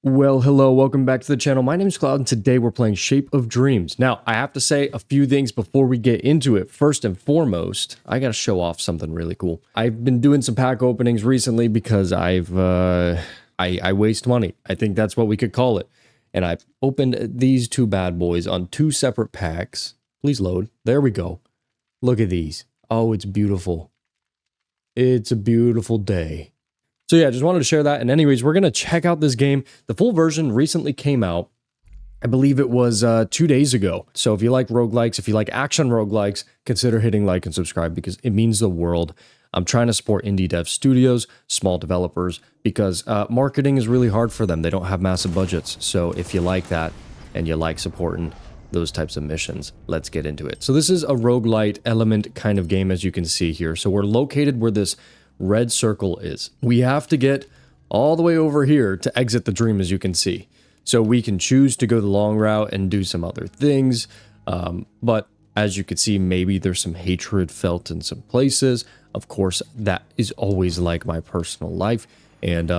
Well, hello, welcome back to the channel. My name is Cloud, and today we're playing Shape of Dreams. Now, I have to say a few things before we get into it. First and foremost, I gotta show off something really cool. I've been doing some pack openings recently because I waste money. I think that's what we could call it. And I opened these two bad boys on two separate packs. Please load. There we go. Look at these. Oh, it's beautiful. It's a beautiful day. So yeah, just wanted to share that. And anyways, we're going to check out this game. The full version recently came out. I believe it was 2 days ago. So if you like roguelikes, if you like action roguelikes, consider hitting like and subscribe because it means the world. I'm trying to support indie dev studios, small developers, because marketing is really hard for them. They don't have massive budgets. So if you like that and you like supporting those types of missions, let's get into it. So this is a roguelite element kind of game, as you can see here. So we're located where this red circle is. We have to get all the way over here to exit the dream, as you can see. So we can choose to go the long route and do some other things. But as you can see, maybe there's some hatred felt in some places. Of course, that is always like my personal life. And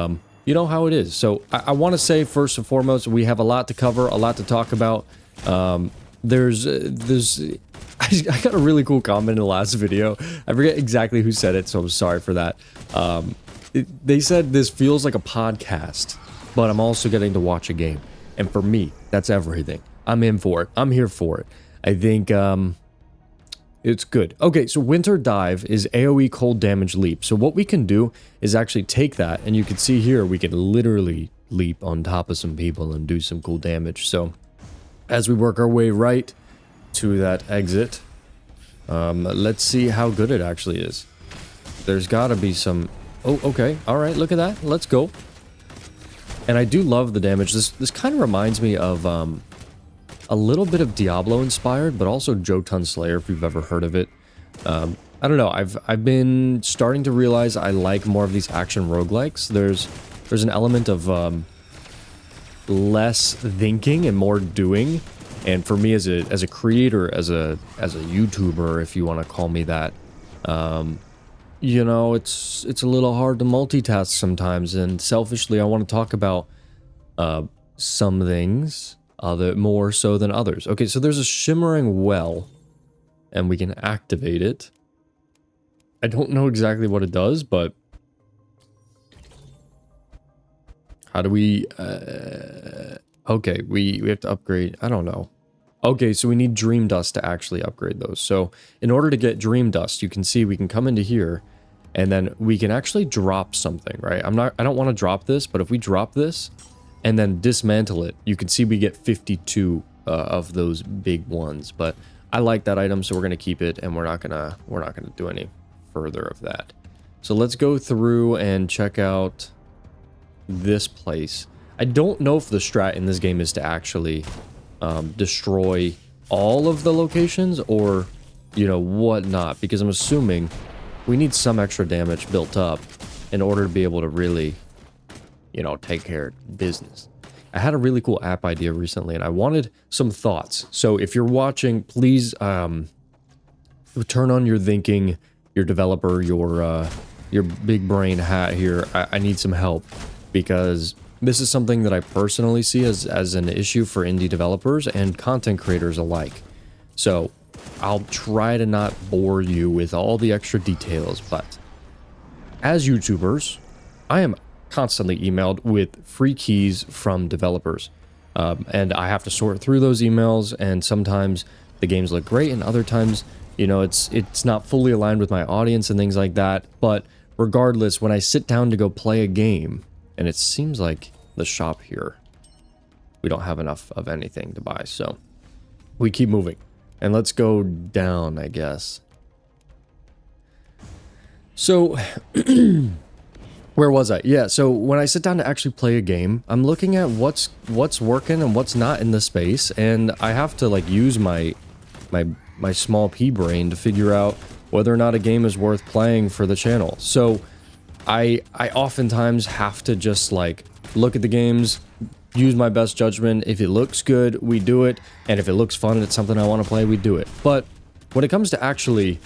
you know how it is. So I want to say first and foremost, we have a lot to cover, a lot to talk about. I got a really cool comment in the last video. I forget exactly who said it, so I'm sorry for that. They said this feels like a podcast, but I'm also getting to watch a game. And for me, that's everything. I'm in for it. I'm here for it. I think it's good. Okay, so Winter Dive is AoE cold damage leap. So what we can do is actually take that, and you can see here, we can literally leap on top of some people and do some cool damage. So as we work our way right to that exit, let's see how good it actually is. There's gotta be some... Oh, okay. All right, look at that. Let's go. And I do love the damage. This kind of reminds me of a little bit of Diablo inspired, but also Jotun Slayer, if you've ever heard of it. I don't know. I've been starting to realize I like more of these action roguelikes. There's an element of less thinking and more doing. And for me as a creator, as a YouTuber, if you want to call me that, you know, it's a little hard to multitask sometimes. And selfishly, I want to talk about some things more so than others. Okay, so there's a shimmering well, and we can activate it. I don't know exactly what it does, but how do we... Okay, we have to upgrade. I don't know. Okay, so we need Dream Dust to actually upgrade those. So in order to get Dream Dust, you can see we can come into here, and then we can actually drop something, right? I don't want to drop this, but if we drop this and then dismantle it, you can see we get 52 of those big ones. But I like that item, so we're gonna keep it, and we're not gonna do any further of that. So let's go through and check out this place. I don't know if the strat in this game is to actually destroy all of the locations or, you know, whatnot, because I'm assuming we need some extra damage built up in order to be able to really, you know, take care of business. I had a really cool app idea recently, and I wanted some thoughts. So if you're watching, please turn on your thinking, your developer, your big brain hat here. I need some help, because this is something that I personally see as an issue for indie developers and content creators alike. So I'll try to not bore you with all the extra details, but as YouTubers, I am constantly emailed with free keys from developers. And I have to sort through those emails, and sometimes the games look great, and other times, you know, it's not fully aligned with my audience and things like that. But regardless, when I sit down to go play a game, and it seems like the shop here, we don't have enough of anything to buy, so we keep moving. And let's go down, I guess. So, where was I? Yeah, so when I sit down to actually play a game, I'm looking at what's working and what's not in the space, and I have to, like, use my small pea brain to figure out whether or not a game is worth playing for the channel. So I oftentimes have to just, like, look at the games, use my best judgment. If it looks good, we do it. And if it looks fun and it's something I want to play, we do it. But when it comes to actually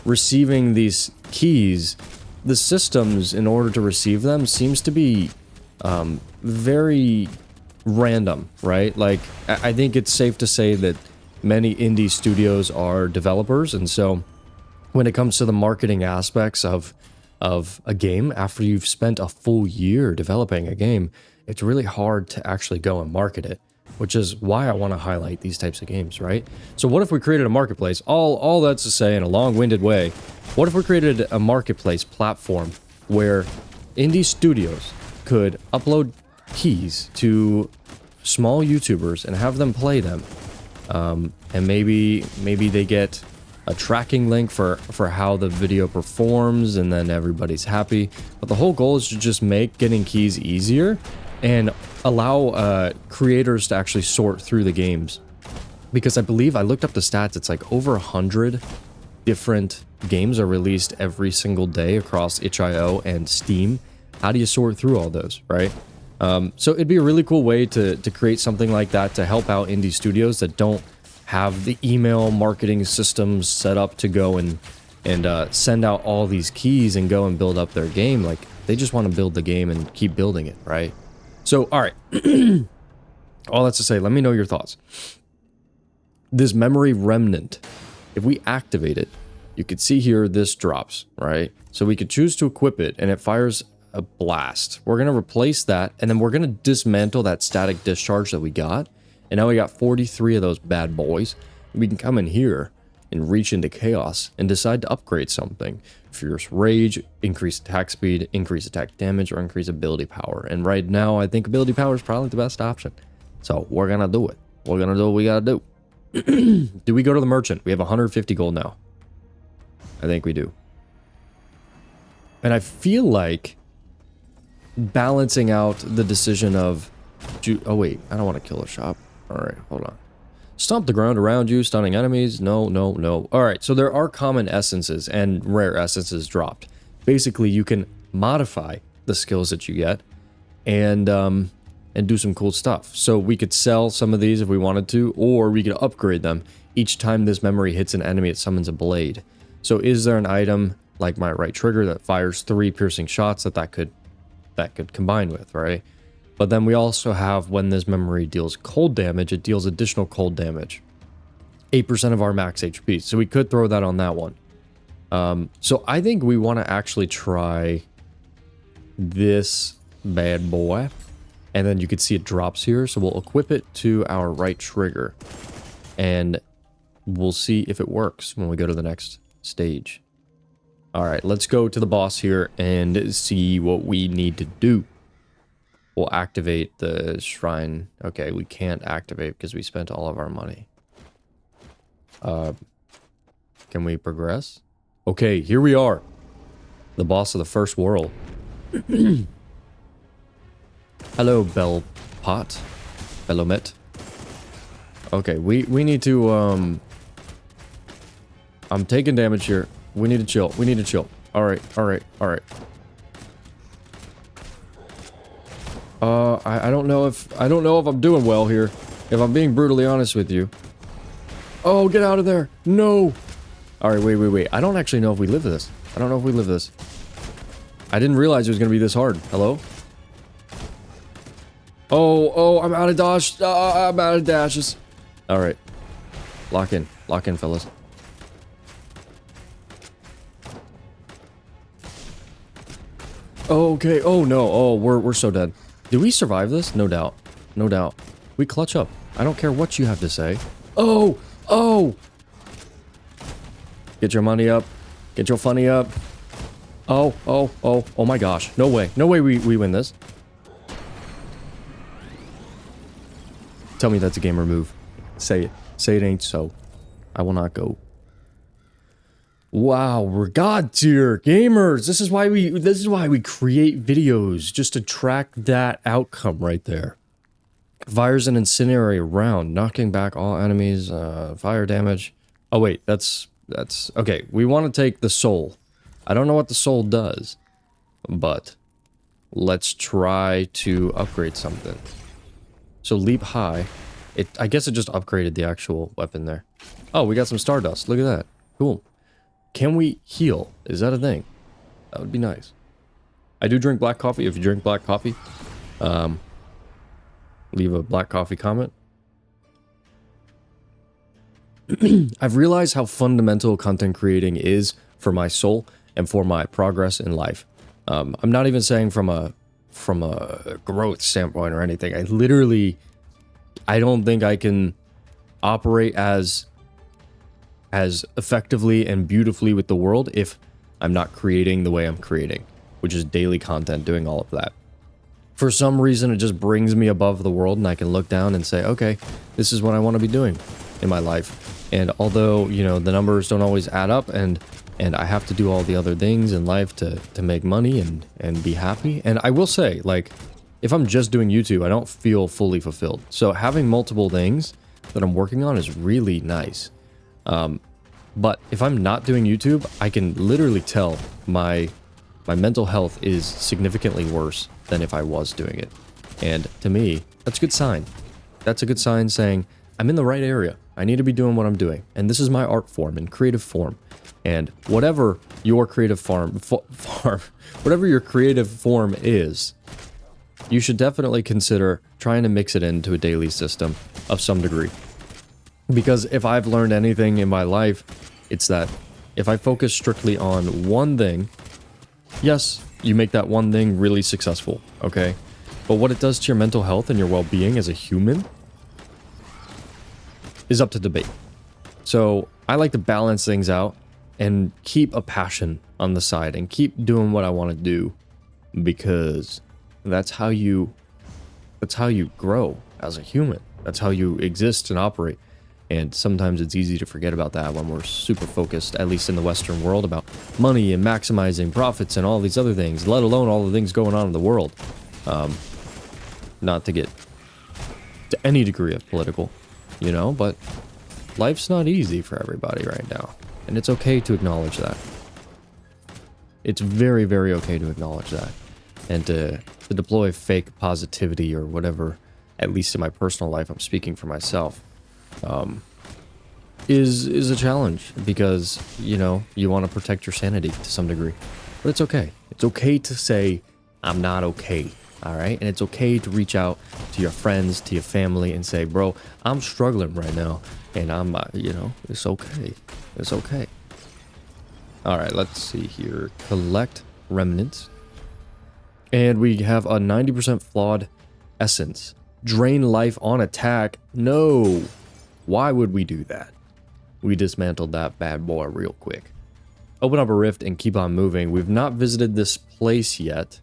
receiving these keys, the systems in order to receive them seems to be very random, right? Like, I think it's safe to say that many indie studios are developers, and so when it comes to the marketing aspects of a game, after you've spent a full year developing a game, it's really hard to actually go and market it, which is why I want to highlight these types of games, right? So what if we created a marketplace? All that's to say, in a long-winded way, what if we created a marketplace platform where indie studios could upload keys to small YouTubers and have them play them, and maybe they get a tracking link for how the video performs, and then everybody's happy. But the whole goal is to just make getting keys easier and allow creators to actually sort through the games. Because I believe, I looked up the stats, it's like over 100 different games are released every single day across itch.io and Steam. How do you sort through all those, right? So it'd be a really cool way to create something like that to help out indie studios that don't have the email marketing systems set up to go and send out all these keys and go and build up their game. Like, they just want to build the game and keep building it, right? So, all right. All that's to say, let me know your thoughts. This memory remnant, if we activate it, you could see here this drops, right? So we could choose to equip it and it fires a blast. We're going to replace that, and then we're going to dismantle that static discharge that we got. And now we got 43 of those bad boys. We can come in here and reach into chaos and decide to upgrade something. Fierce Rage, increase attack speed, increase attack damage, or increase ability power. And right now, I think ability power is probably the best option. So we're going to do it. We're going to do what we got to do. Do we go to the merchant? We have 150 gold now. I think we do. And I feel like balancing out the decision of... Oh, wait. I don't want to kill a shop. Alright, hold on. Stomp the ground around you, stunning enemies. No, no, no. Alright, so there are common essences and rare essences dropped. Basically, you can modify the skills that you get and do some cool stuff. So we could sell some of these if we wanted to, or we could upgrade them. Each time this memory hits an enemy, it summons a blade. So is there an item like my right trigger that fires 3 piercing shots that could combine with, right? But then we also have, when this memory deals cold damage, it deals additional cold damage. 8% of our max HP. So we could throw that on that one. So I think we want to actually try this bad boy. And then you can see it drops here. So we'll equip it to our right trigger. And we'll see if it works when we go to the next stage. Alright, let's go to the boss here and see what we need to do. We'll activate the shrine. Okay, we can't activate because we spent all of our money. Can we progress? Okay, here we are. The boss of the first world. Hello, Bell Pot. Bellomet. Okay, we need to, I'm taking damage here. We need to chill. We need to chill. Alright, alright, alright. I don't know if I'm doing well here, if I'm being brutally honest with you. Oh, get out of there. No. All right, wait. I don't actually know if we live this. I don't know if we live this. I didn't realize it was going to be this hard. Hello? Oh, I'm out of dodge. I'm out of dashes. All right. Lock in, fellas. Okay. Oh, no. Oh, we're so dead. Did we survive this? No doubt. No doubt. We clutch up. I don't care what you have to say. Oh! Get your money up. Get your funny up. Oh my gosh. No way. No way we win this. Tell me that's a gamer move. Say it. Say it ain't so. I will not go. Wow, we're god tier gamers. This is why we create videos, just to track that outcome right there. Fires an incendiary round, knocking back all enemies, fire damage. Oh wait, that's okay. We want to take the soul. I don't know what the soul does, but let's try to upgrade something. So leap high. I guess it just upgraded the actual weapon there. Oh, we got some stardust. Look at that. Cool. Can we heal? Is that a thing? That would be nice. I do drink black coffee. If you drink black coffee, Leave a black coffee comment. I've realized how fundamental content creating is for my soul and for my progress in life. I'm not even saying from a growth standpoint or anything. I don't think I can operate as effectively and beautifully with the world if I'm not creating the way I'm creating, which is daily content, doing all of that. For some reason, it just brings me above the world, and I can look down and say, okay, this is what I want to be doing in my life. And although, you know, the numbers don't always add up, and I have to do all the other things in life to make money and be happy. And I will say, like, if I'm just doing YouTube, I don't feel fully fulfilled. So having multiple things that I'm working on is really nice. But if I'm not doing YouTube, I can literally tell my mental health is significantly worse than if I was doing it. And to me, that's a good sign. That's a good sign saying, I'm in the right area. I need to be doing what I'm doing. And this is my art form and creative form. And whatever your creative whatever your creative form is, you should definitely consider trying to mix it into a daily system of some degree. Because if I've learned anything in my life, it's that if I focus strictly on one thing, yes, you make that one thing really successful, okay? But what it does to your mental health and your well-being as a human is up to debate. So I like to balance things out and keep a passion on the side and keep doing what I want to do, because that's how you grow as a human. That's how you exist and operate. And sometimes it's easy to forget about that when we're super focused, at least in the Western world, about money and maximizing profits and all these other things, let alone all the things going on in the world. Not to get to any degree of political, you know, but life's not easy for everybody right now. And it's okay to acknowledge that. It's very, very okay to acknowledge that. And to deploy fake positivity or whatever, at least in my personal life, I'm speaking for myself, is a challenge, because, you know, you want to protect your sanity to some degree. But it's okay. It's okay to say, I'm not okay. All right? And it's okay to reach out to your friends, to your family, and say, bro, I'm struggling right now. And I'm, you know, it's okay. It's okay. All right, let's see here. Collect remnants. And we have a 90% flawed essence. Drain life on attack. No. Why would we do that? We dismantled that bad boy real quick. Open up a rift and keep on moving. We've not visited this place yet.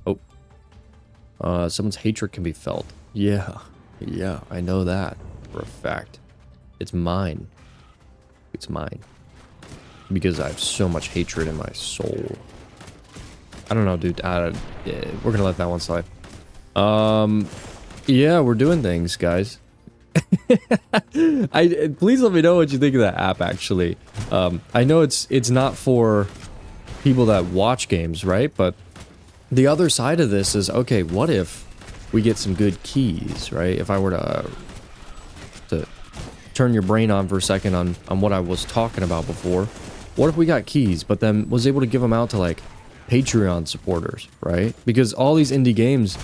Oh. Someone's hatred can be felt. Yeah, I know that for a fact. It's mine. It's mine. Because I have so much hatred in my soul. I don't know, dude. Yeah, we're gonna let that one slide. Yeah, we're doing things, guys. Please let me know what you think of that app, actually. I know it's not for people that watch games, right? But the other side of this is, okay, what if we get some good keys, right? If I were to turn your brain on for a second on what I was talking about before, what if we got keys, but then was able to give them out to, like, Patreon supporters, right? Because all these indie games,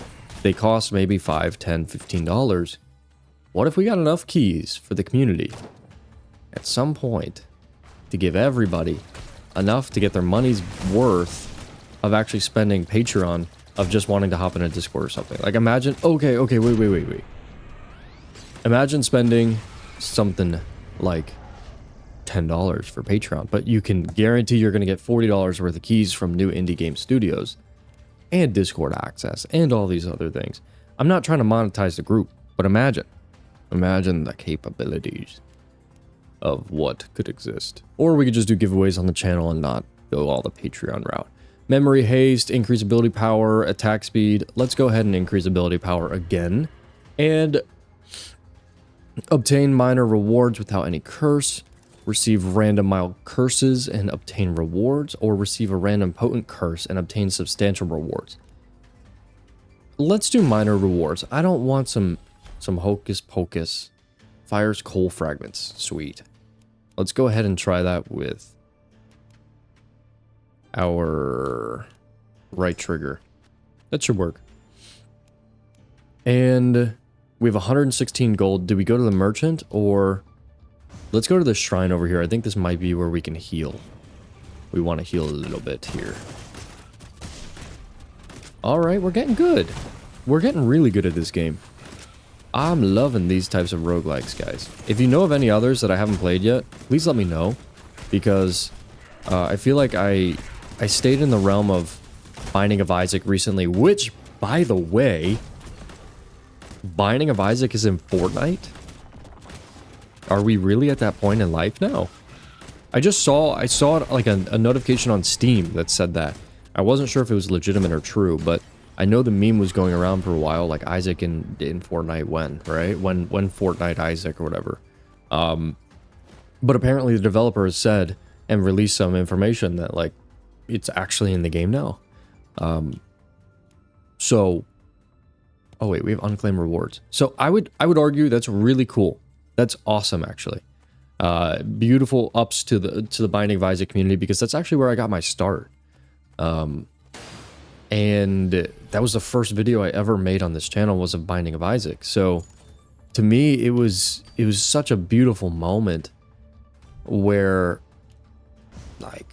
they cost maybe $5, $10, $15. What if we got enough keys for the community at some point to give everybody enough to get their money's worth of actually spending Patreon, of just wanting to hop in a Discord or something? Like, imagine, okay, wait. Imagine spending something like $10 for Patreon, but you can guarantee you're going to get $40 worth of keys from new indie game studios and Discord access and all these other things. I'm not trying to monetize the group, but imagine the capabilities of what could exist. Or we could just do giveaways on the channel and not go all the Patreon route. Memory haste, increase ability power, attack speed. Let's go ahead and increase ability power again. And obtain minor rewards without any curse. Receive random mild curses and obtain rewards, or receive a random potent curse and obtain substantial rewards. Let's do minor rewards. I don't want some hocus pocus. Fires coal fragments. Sweet. Let's go ahead and try that with our right trigger. That should work. And we have 116 gold. Do we go to the merchant or... Let's go to the shrine over here. I think this might be where we can heal. We want to heal a little bit here. Alright, we're getting good. We're getting really good at this game. I'm loving these types of roguelikes, guys. If you know of any others that I haven't played yet, please let me know. Because I feel like I stayed in the realm of Binding of Isaac recently, which, by the way, Binding of Isaac is in Fortnite? Are we really at that point in life now? I saw like a notification on Steam that said that. I wasn't sure if it was legitimate or true, but I know the meme was going around for a while, like Isaac in Fortnite when, right? When Fortnite Isaac or whatever. But apparently the developer has said and released some information that like it's actually in the game now. So, oh wait, we have unclaimed rewards. So I would argue that's really cool. That's awesome, actually. Beautiful ups to the Binding of Isaac community, because that's actually where I got my start. And that was the first video I ever made on this channel, was of Binding of Isaac. So to me, it was such a beautiful moment where, like,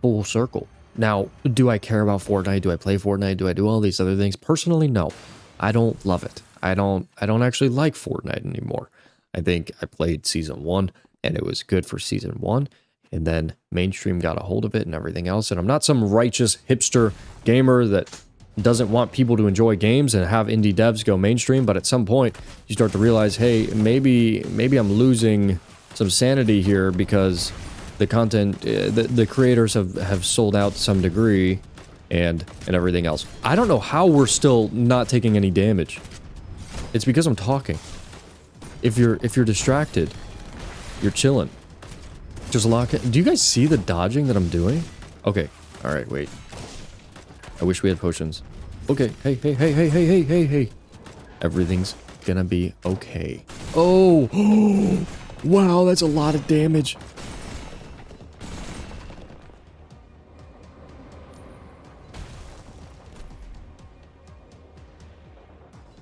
full circle. Now, do I care about Fortnite? Do I play Fortnite? Do I do all these other things? Personally, no. I don't love it. I don't actually like Fortnite anymore. I think I played Season 1, and it was good for Season 1, and then mainstream got a hold of it and everything else, and I'm not some righteous hipster gamer that doesn't want people to enjoy games and have indie devs go mainstream, but at some point, you start to realize, hey, maybe I'm losing some sanity here because the content, the creators have sold out to some degree, and everything else. I don't know how we're still not taking any damage. It's because I'm talking. If you're distracted, you're chilling. Just lock it. Do you guys see the dodging that I'm doing? Okay. All right, wait. I wish we had potions. Okay. Hey. Everything's gonna be okay. Oh, wow, that's a lot of damage.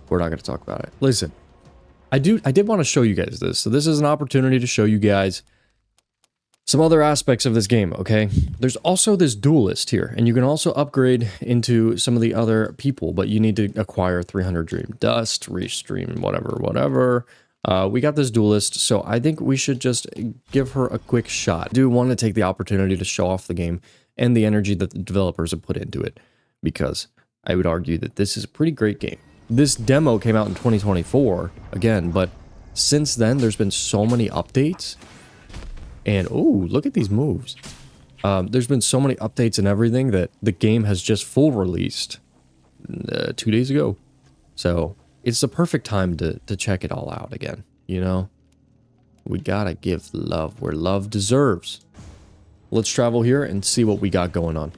We're not going to talk about it. Listen, I did want to show you guys this. So this is an opportunity to show you guys some other aspects of this game, okay? There's also this duelist here, and you can also upgrade into some of the other people, but you need to acquire 300 dream dust, reach dream, whatever. We got this duelist, so I think we should just give her a quick shot. I do want to take the opportunity to show off the game and the energy that the developers have put into it, because I would argue that this is a pretty great game. This demo came out in 2024, again, but since then, there's been so many updates. And, oh, look at these moves. There's been so many updates and everything that the game has just full released 2 days ago. So, it's the perfect time to check it all out again, you know? We gotta give love where love deserves. Let's travel here and see what we got going on.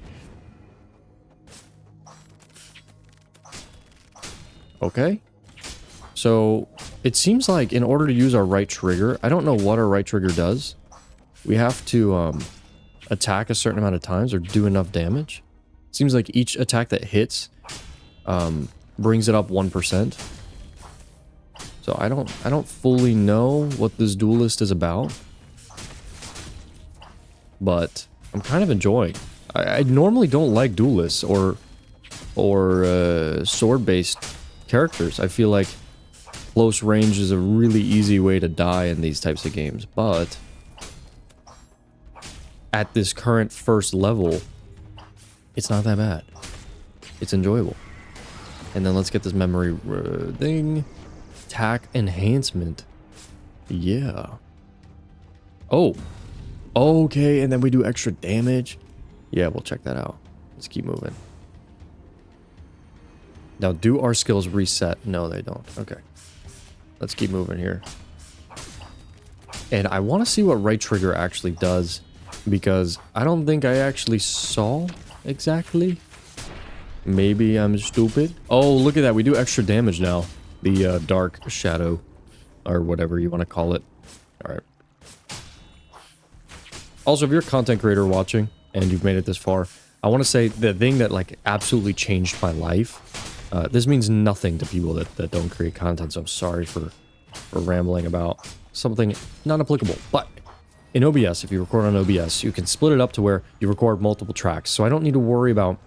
Okay, so it seems like in order to use our right trigger, I don't know what our right trigger does. We have to attack a certain amount of times or do enough damage. Seems like each attack that hits brings it up 1%. So I don't fully know what this duelist is about, but I'm kind of enjoying. I normally don't like duelists or sword-based characters. I feel like close range is a really easy way to die in these types of games, but at this current first level, it's not that bad. It's enjoyable. And then let's get this memory thing. Attack enhancement. Yeah. Oh. Okay, and then we do extra damage. Yeah, we'll check that out. Let's keep moving. Now, do our skills reset? No, they don't. Okay. Let's keep moving here. And I want to see what right trigger actually does, because I don't think I actually saw exactly. Maybe I'm stupid. Oh, look at that. We do extra damage now. The dark shadow, or whatever you want to call it. All right. Also, if you're a content creator watching and you've made it this far, I want to say the thing that like absolutely changed my life This means nothing to people that don't create content, so I'm sorry for rambling about something not applicable. But in OBS, if you record on OBS, you can split it up to where you record multiple tracks. So I don't need to worry about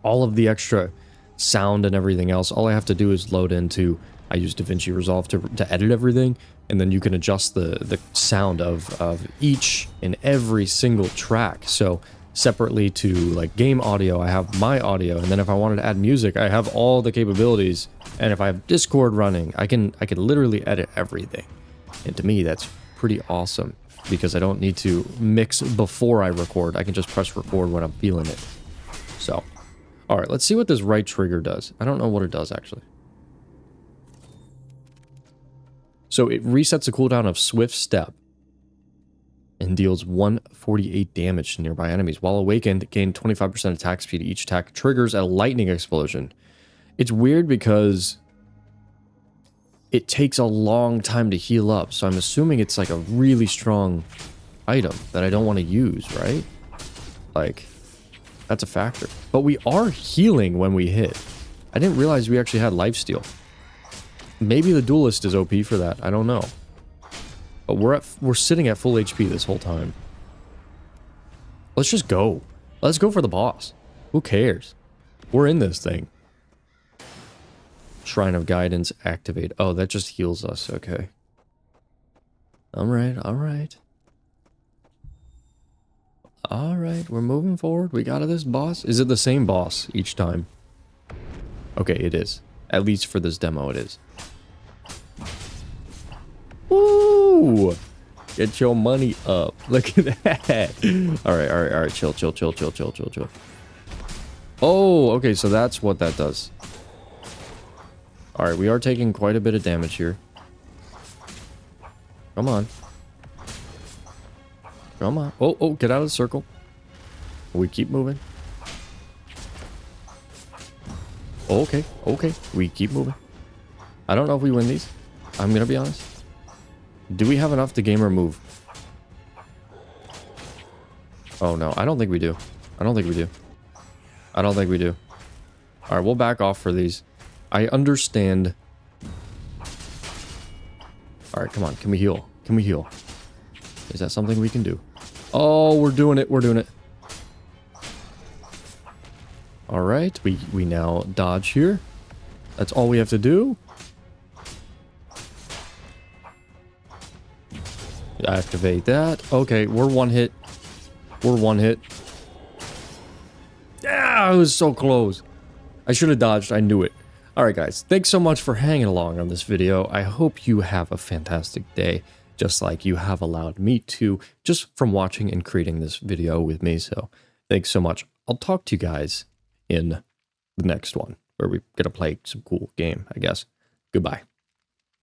all of the extra sound and everything else. All I have to do is load into, I use DaVinci Resolve to edit everything, and then you can adjust the sound of each and every single track. So separately to like game audio, I have my audio, and then if I wanted to add music, I have all the capabilities. And if I have Discord running, I can literally edit everything. And to me, that's pretty awesome because I don't need to mix before I record. I can just press record when I'm feeling it. So, all right, let's see what this right trigger does. I don't know what it does actually. So it resets the cooldown of Swift Step and deals 148 damage to nearby enemies. While awakened, gain 25% attack speed. Each attack triggers a lightning explosion. It's weird because it takes a long time to heal up, so I'm assuming it's like a really strong item that I don't want to use, right? Like, that's a factor. But we are healing when we hit. I didn't realize we actually had lifesteal. Maybe the duelist is OP for that. I don't know. But we're sitting at full HP this whole time. Let's just go. Let's go for the boss. Who cares? We're in this thing. Shrine of Guidance activate. Oh, that just heals us. Okay. Alright, alright. Alright, we're moving forward. We got to this boss. Is it the same boss each time? Okay, it is. At least for this demo, it is. Woo! Get your money up. Look at that. Alright, chill. Oh, okay, so that's what that does. Alright, we are taking quite a bit of damage here. Come on. Come on. Oh, get out of the circle. We keep moving. Okay. We keep moving. I don't know if we win these. I'm gonna be honest. Do we have enough to gamer move? Oh no, I don't think we do. I don't think we do. Alright, we'll back off for these. I understand. Alright, come on. Can we heal? Is that something we can do? Oh, we're doing it. Alright, we now dodge here. That's all we have to do. Activate that. Okay, we're one hit. Ah, it was so close. I should have dodged. I knew it. Alright guys, thanks so much for hanging along on this video. I hope you have a fantastic day, just like you have allowed me to, just from watching and creating this video with me. So thanks so much. I'll talk to you guys in the next one, where we're gonna play some cool game, I guess. Goodbye.